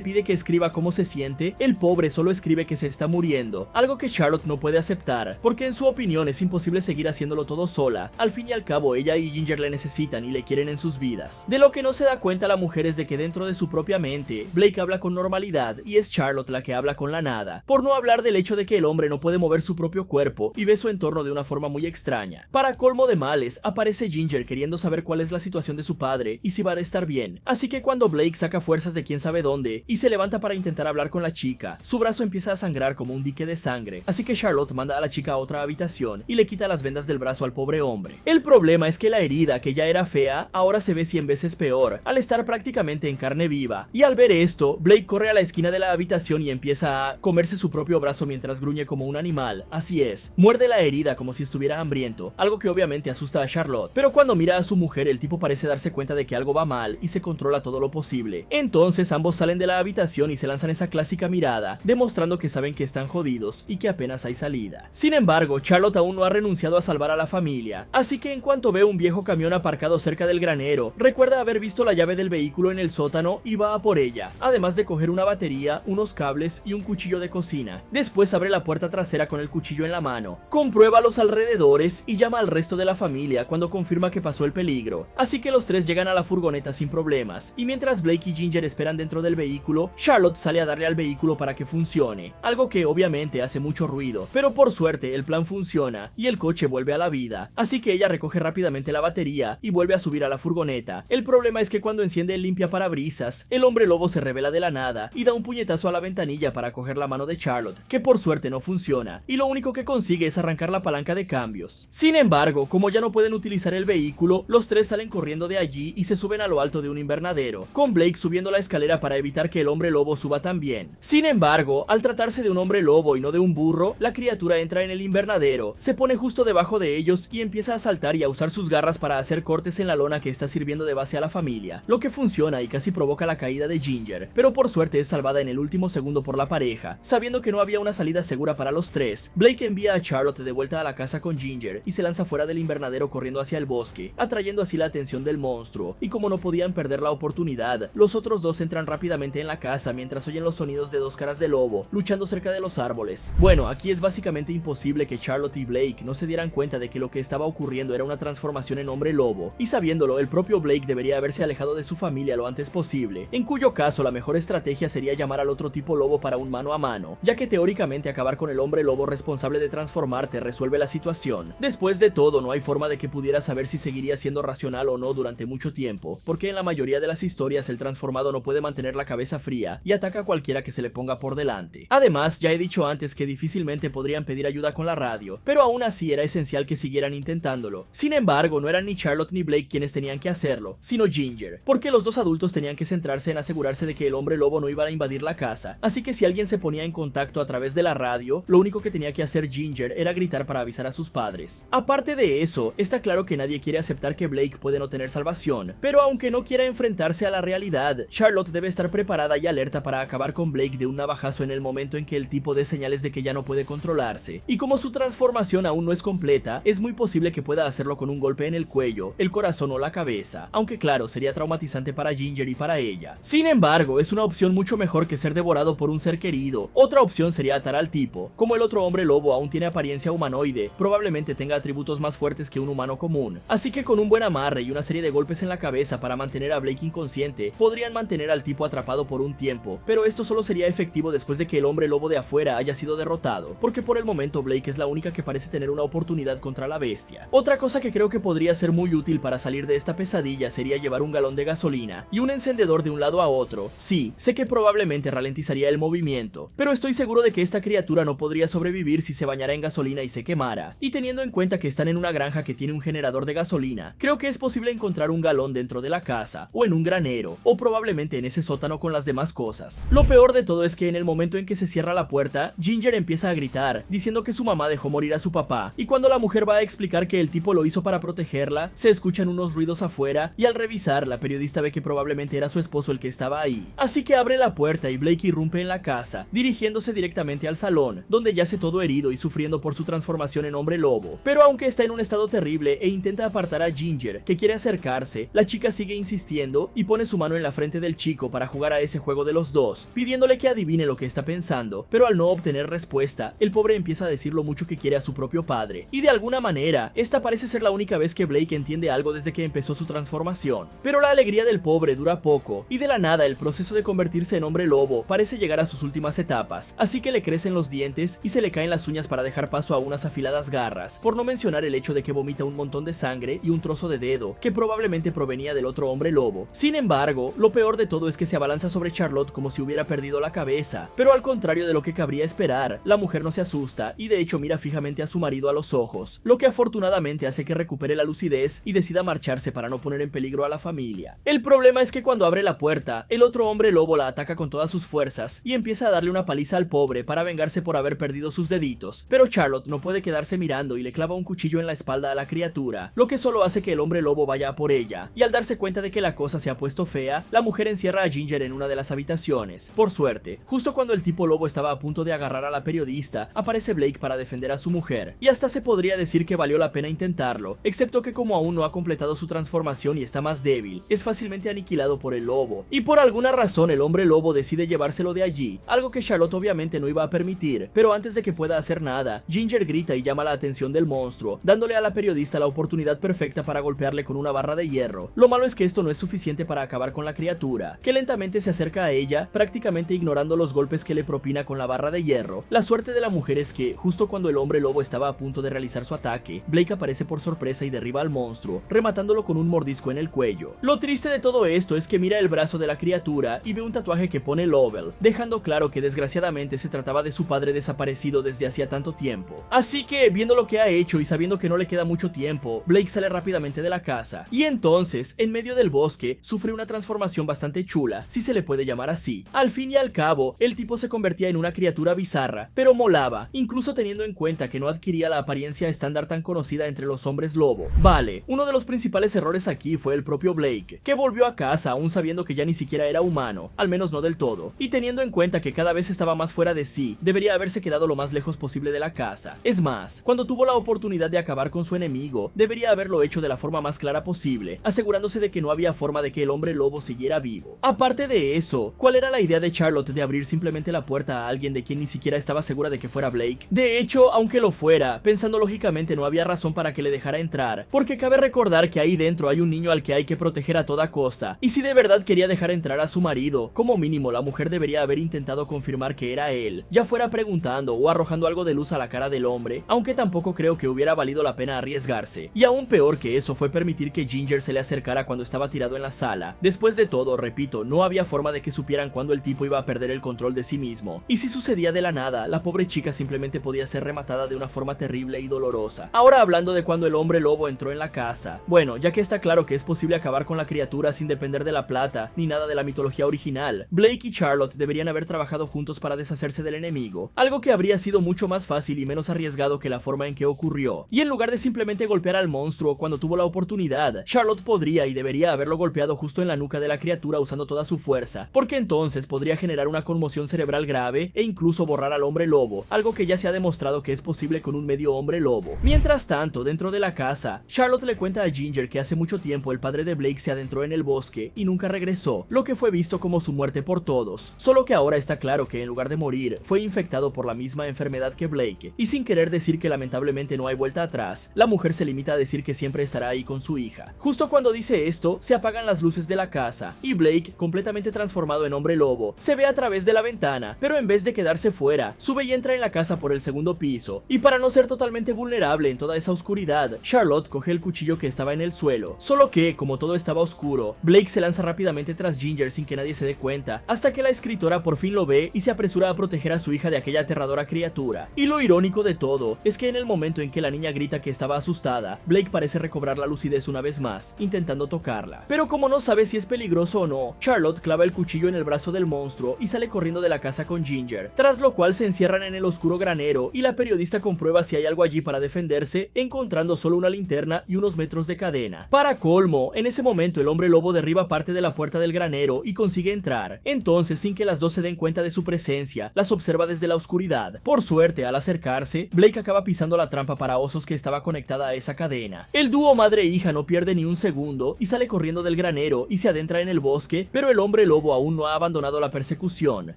pide que escriba cómo se siente, el pobre solo escribe que se está muriendo, algo que Charlotte no puede aceptar, porque en su opinión es imposible seguir haciéndolo todo sola. Al fin y al cabo, ella y Ginger le necesitan y le quieren en sus vidas. De lo que no se da cuenta la mujer es de que dentro de su propia mente, Blake habla con normalidad y es Charlotte la que habla con la nada, por no hablar del hecho de que el hombre no puede mover su propio cuerpo y ve su entorno de una forma muy extraña. Para colmo de males, aparece Ginger queriendo saber cuál es la situación de su padre y si va a estar bien, así que cuando Blake saca fuerzas de quién sabe dónde y se levanta para intentar hablar con la chica, su brazo empieza a sangrar como un dique de sangre, así que Charlotte manda a la chica a otra habitación y le quita las vendas del brazo al pobre hombre. El problema es que la herida, que ya era fea, ahora se ve 100 veces peor, al estar prácticamente en carne viva, y al ver esto, Blake corre a la esquina de la habitación y empieza a comerse su propio brazo mientras gruñe como un animal. Así es, muerde la herida como si estuviera hambriento, algo que obviamente asusta a Charlotte, pero cuando mira a su mujer, el tipo parece darse cuenta de que algo va mal y se controla todo lo posible. Entonces ambos salen de la habitación y se lanzan esa clásica mirada, demostrando que saben que están jodidos y que apenas hay salida. Sin embargo, Charlotte aún no ha renunciado a salvar a la familia, así que en cuanto ve un viejo camión aparcado cerca del granero, recuerda haber visto la llave del vehículo en el sótano y va a por ella, además de coger una batería, unos cables y un cuchillo de cocina. Después abre la puerta trasera con el cuchillo en la mano, comprueba los alrededores y llama al resto de la familia cuando confirma que pasó el peligro, así que los tres llegan a la furgoneta sin problemas, y mientras Blake y Ginger esperan dentro del vehículo, Charlotte sale a darle al vehículo para que funcione, algo que obviamente hace mucho ruido, pero por suerte el plan funciona y el coche vuelve a la vida, así que ella recoge rápidamente la batería y vuelve a subir a la furgoneta. El problema es que cuando enciende el limpiaparabrisas, el hombre lobo se revela de la nada y da un puñetazo a la ventanilla para coger la mano de Charlotte, que por suerte no funciona, y lo único que consigue es arrancar la palanca de cambios. Sin embargo, como ya no pueden utilizar el vehículo, los tres salen corriendo de allí y se suben a lo alto de un invernadero, con Blake subiendo la escalera para evitar que el hombre lobo suba también. Sin embargo, al tratarse de un hombre lobo y no de un burro, la criatura entra en el invernadero, se pone justo debajo de ellos y empieza a saltar y a usar sus garras para hacer cortes en la lona que está sirviendo de base a la familia, lo que funciona y casi provoca la caída de Ginger, pero por suerte es salvada en el último segundo por la pareja. Sabiendo que no había una salida segura para los tres, Blake envía a Charlotte de vuelta a la casa con Ginger y se lanza fuera del invernadero corriendo hacia el bosque, atrayendo así la atención del monstruo, y como no podían perder la oportunidad, los otros dos entran rápidamente en la casa mientras oyen los sonidos de dos caras de lobo luchando cerca de los árboles. Bueno, aquí es básicamente imposible que Charlotte y Blake no se dieran cuenta de que lo que estaba ocurriendo era una transformación en hombre lobo, y sabiéndolo, el propio Blake debería haberse alejado de su familia lo antes posible, en cuyo caso la mejor estrategia sería llamar al otro tipo lobo para un mano a mano, ya que teóricamente acabar con el hombre lobo responsable de transformarte resuelve la situación. Después de todo, no hay forma de que pudiera saber si seguiría siendo racional o no durante mucho tiempo, porque en la mayoría de las historias el transformado no puede mantener la cabeza fría y ataca a cualquiera que se le ponga por delante. Además, ya he dicho antes que difícilmente podrían pedir ayuda con la radio, pero aún así era esencial que siguieran intentándolo. Sin embargo, no eran ni Charlotte ni Blake quienes tenían que hacerlo, sino Ginger, porque los dos adultos tenían que centrarse en asegurarse de que el hombre lobo no iba a invadir la casa, así que si alguien se ponía en contacto a través de la radio, lo único que tenía que hacer Ginger era gritar para avisar a sus padres. Aparte de eso, está claro que nadie quiere aceptar que Blake puede no tener salvación, pero aunque no quiera enfrentarse a la realidad, Charlotte debe estar preparada y alerta para acabar con Blake de un navajazo en el momento en que el tipo dé señales de que ya no puede controlarse, y como su transformación aún no es completa, es muy posible que pueda hacerlo con un golpe en el cuello, el corazón o la cabeza, aunque claro, sería traumatizante para Ginger y para ella. Sin embargo, es una opción mucho mejor que ser devorado por un ser querido. Otra opción sería atar al tipo. Como el otro hombre lobo aún tiene apariencia humanoide, probablemente tenga atributos más fuertes que un humano común, así que con un buen amarre y una serie de golpes en la cabeza para mantener a Blake inconsciente, podrían mantener al tipo atrapado por un tiempo, pero esto solo sería efectivo después de que el hombre lobo de afuera haya sido derrotado, porque por el momento Blake es la única que parece tener una oportunidad contra la bestia. Otra cosa que creo que podría ser muy útil para salir de esta pesadilla sería llevar un galón de gasolina y un encendedor de un lado a otro. Sí, sé que probablemente ralentizaría el movimiento, pero estoy seguro de que esta criatura no podría sobrevivir si se bañara en gasolina y se quemara, y teniendo en cuenta que están en una granja que tiene un generador de gasolina, creo que es posible encontrar un galón dentro de la casa, o en un granero, o probablemente en ese sótano con las demás cosas. Lo peor de todo es que en el momento en que se cierra la puerta, Ginger empieza a gritar, diciendo que su mamá dejó morir a su papá, y cuando la mujer va a explicar que el tipo lo hizo para protegerla, se escuchan unos ruidos afuera, y al revisar, la periodista ve que probablemente era su esposo el que estaba ahí. Así que abre la puerta y Blake irrumpe en la casa, dirigiéndose directamente al salón, donde yace todo herido y sufriendo por su transformación en hombre lobo. Pero aunque está en un estado terrible, terrible e intenta apartar a Ginger, que quiere acercarse, la chica sigue insistiendo y pone su mano en la frente del chico para jugar a ese juego de los dos, pidiéndole que adivine lo que está pensando, pero al no obtener respuesta, el pobre empieza a decir lo mucho que quiere a su propio padre, y de alguna manera, esta parece ser la única vez que Blake entiende algo desde que empezó su transformación. Pero la alegría del pobre dura poco, y de la nada el proceso de convertirse en hombre lobo parece llegar a sus últimas etapas, así que le crecen los dientes y se le caen las uñas para dejar paso a unas afiladas garras, por no mencionar el hecho de que vomita un montón de sangre y un trozo de dedo, que probablemente provenía del otro hombre lobo. Sin embargo, lo peor de todo es que se abalanza sobre Charlotte como si hubiera perdido la cabeza, pero al contrario de lo que cabría esperar, la mujer no se asusta y de hecho mira fijamente a su marido a los ojos, lo que afortunadamente hace que recupere la lucidez y decida marcharse para no poner en peligro a la familia. El problema es que cuando abre la puerta, el otro hombre lobo la ataca con todas sus fuerzas y empieza a darle una paliza al pobre para vengarse por haber perdido sus deditos, pero Charlotte no puede quedarse mirando y le clava un cuchillo en la espalda a la criatura, lo que solo hace que el hombre lobo vaya a por ella, y al darse cuenta de que la cosa se ha puesto fea, la mujer encierra a Ginger en una de las habitaciones. Por suerte, justo cuando el tipo lobo estaba a punto de agarrar a la periodista, aparece Blake para defender a su mujer, y hasta se podría decir que valió la pena intentarlo, excepto que como aún no ha completado su transformación y está más débil, es fácilmente aniquilado por el lobo, y por alguna razón el hombre lobo decide llevárselo de allí, algo que Charlotte obviamente no iba a permitir, pero antes de que pueda hacer nada, Ginger grita y llama la atención del monstruo, dándole a la periodista la oportunidad perfecta para golpearle con una barra de hierro. Lo malo es que esto no es suficiente para acabar con la criatura, que lentamente se acerca a ella, prácticamente ignorando los golpes que le propina con la barra de hierro. La suerte de la mujer es que, justo cuando el hombre lobo estaba a punto de realizar su ataque, Blake aparece por sorpresa y derriba al monstruo, rematándolo con un mordisco en el cuello. Lo triste de todo esto es que mira el brazo de la criatura y ve un tatuaje que pone Lovell, dejando claro que desgraciadamente se trataba de su padre desaparecido desde hacía tanto tiempo. Así que, viendo lo que ha hecho y sabiendo que no le queda mucho tiempo, Blake sale rápidamente de la casa, y entonces, en medio del bosque, sufre una transformación bastante chula, si se le puede llamar así. Al fin y al cabo, el tipo se convertía en una criatura bizarra, pero molaba, incluso teniendo en cuenta que no adquiría la apariencia estándar tan conocida entre los hombres lobo. Vale, uno de los principales errores aquí fue el propio Blake, que volvió a casa aún sabiendo que ya ni siquiera era humano, al menos no del todo, y teniendo en cuenta que cada vez estaba más fuera de sí, debería haberse quedado lo más lejos posible de la casa. Es más, cuando tuvo la oportunidad de acabar con su enemigo, debería haberlo hecho de la forma más clara posible, asegurándose de que no había forma de que el hombre lobo siguiera vivo. Aparte de eso, ¿cuál era la idea de Charlotte de abrir simplemente la puerta a alguien de quien ni siquiera estaba segura de que fuera Blake? De hecho, aunque lo fuera, pensando lógicamente no había razón para que le dejara entrar, porque cabe recordar que ahí dentro hay un niño al que hay que proteger a toda costa, y si de verdad quería dejar entrar a su marido, como mínimo la mujer debería haber intentado confirmar que era él, ya fuera preguntando o arrojando algo de luz a la cara del hombre, aunque tampoco creo que hubiera valido la pena arriesgarse. Y aún peor que eso fue permitir que Ginger se le acercara cuando estaba tirado en la sala. Después de todo, repito, no había forma de que supieran cuándo el tipo iba a perder el control de sí mismo, y si sucedía de la nada, la pobre chica simplemente podía ser rematada de una forma terrible y dolorosa. Ahora hablando de cuando el hombre lobo entró en la casa, bueno, ya que está claro que es posible acabar con la criatura sin depender de la plata, ni nada de la mitología original, Blake y Charlotte deberían haber trabajado juntos para deshacerse del enemigo, algo que habría sido mucho más fácil y menos arriesgado que la forma en que ocurrió. Y en lugar de simplemente golpear al monstruo cuando tuvo la oportunidad, Charlotte podría y debería haberlo golpeado justo en la nuca de la criatura usando toda su fuerza, porque entonces podría generar una conmoción cerebral grave e incluso borrar al hombre lobo, algo que ya se ha demostrado que es posible con un medio hombre lobo. Mientras tanto, dentro de la casa, Charlotte le cuenta a Ginger que hace mucho tiempo el padre de Blake se adentró en el bosque y nunca regresó, lo que fue visto como su muerte por todos, solo que ahora está claro que en lugar de morir, fue infectado por la misma enfermedad que Blake, y sin querer decir que lamentablemente no hay vuelta atrás, la mujer se limita a decir que siempre estará ahí con su hija. Justo cuando dice esto, se apagan las luces de la casa, y Blake, completamente transformado en hombre lobo, se ve a través de la ventana, pero en vez de quedarse fuera, sube y entra en la casa por el segundo piso, y para no ser totalmente vulnerable en toda esa oscuridad, Charlotte coge el cuchillo que estaba en el suelo, solo que, como todo estaba oscuro, Blake se lanza rápidamente tras Ginger sin que nadie se dé cuenta, hasta que la escritora por fin lo ve y se apresura a proteger a su hija de aquella aterradora criatura. Y lo irónico de todo es que en el momento en que la niña grita que estaba asustada, Blake parece recobrar la lucidez una vez más, intentando tocarla. Pero como no sabe si es peligroso o no, Charlotte clava el cuchillo en el brazo del monstruo y sale corriendo de la casa con Ginger, tras lo cual se encierran en el oscuro granero y la periodista comprueba si hay algo allí para defenderse, encontrando solo una linterna y unos metros de cadena. Para colmo, en ese momento el hombre lobo derriba parte de la puerta del granero y consigue entrar. Entonces, sin que las dos se den cuenta de su presencia, las observa desde la oscuridad. Por suerte, al acercarse, Blake acaba pisando la trampa para osos que estaba conectada atada a esa cadena. El dúo madre e hija no pierde ni un segundo y sale corriendo del granero y se adentra en el bosque, pero el hombre lobo aún no ha abandonado la persecución,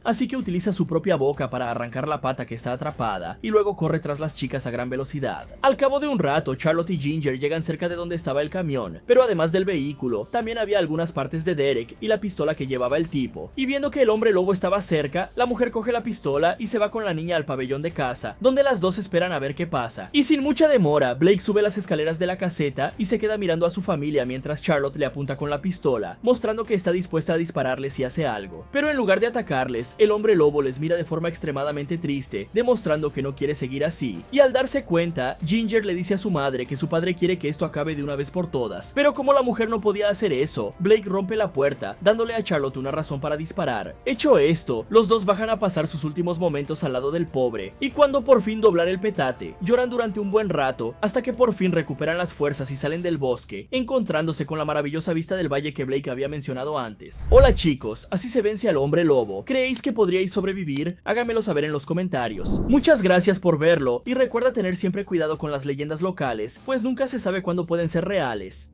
así que utiliza su propia boca para arrancar la pata que está atrapada y luego corre tras las chicas a gran velocidad. Al cabo de un rato, Charlotte y Ginger llegan cerca de donde estaba el camión, pero además del vehículo, también había algunas partes de Derek y la pistola que llevaba el tipo, y viendo que el hombre lobo estaba cerca, la mujer coge la pistola y se va con la niña al pabellón de casa, donde las dos esperan a ver qué pasa. Y sin mucha demora, Blake sube las escaleras de la caseta y se queda mirando a su familia mientras Charlotte le apunta con la pistola, mostrando que está dispuesta a dispararles si hace algo. Pero en lugar de atacarles, el hombre lobo les mira de forma extremadamente triste, demostrando que no quiere seguir así. Y al darse cuenta, Ginger le dice a su madre que su padre quiere que esto acabe de una vez por todas. Pero como la mujer no podía hacer eso, Blake rompe la puerta, dándole a Charlotte una razón para disparar. Hecho esto, los dos bajan a pasar sus últimos momentos al lado del pobre, y cuando por fin doblar el petate, lloran durante un buen rato, hasta que por fin recuperan las fuerzas y salen del bosque, encontrándose con la maravillosa vista del valle que Blake había mencionado antes. Hola chicos, así se vence al hombre lobo. ¿Creéis que podríais sobrevivir? Háganmelo saber en los comentarios. Muchas gracias por verlo, y recuerda tener siempre cuidado con las leyendas locales, pues nunca se sabe cuándo pueden ser reales.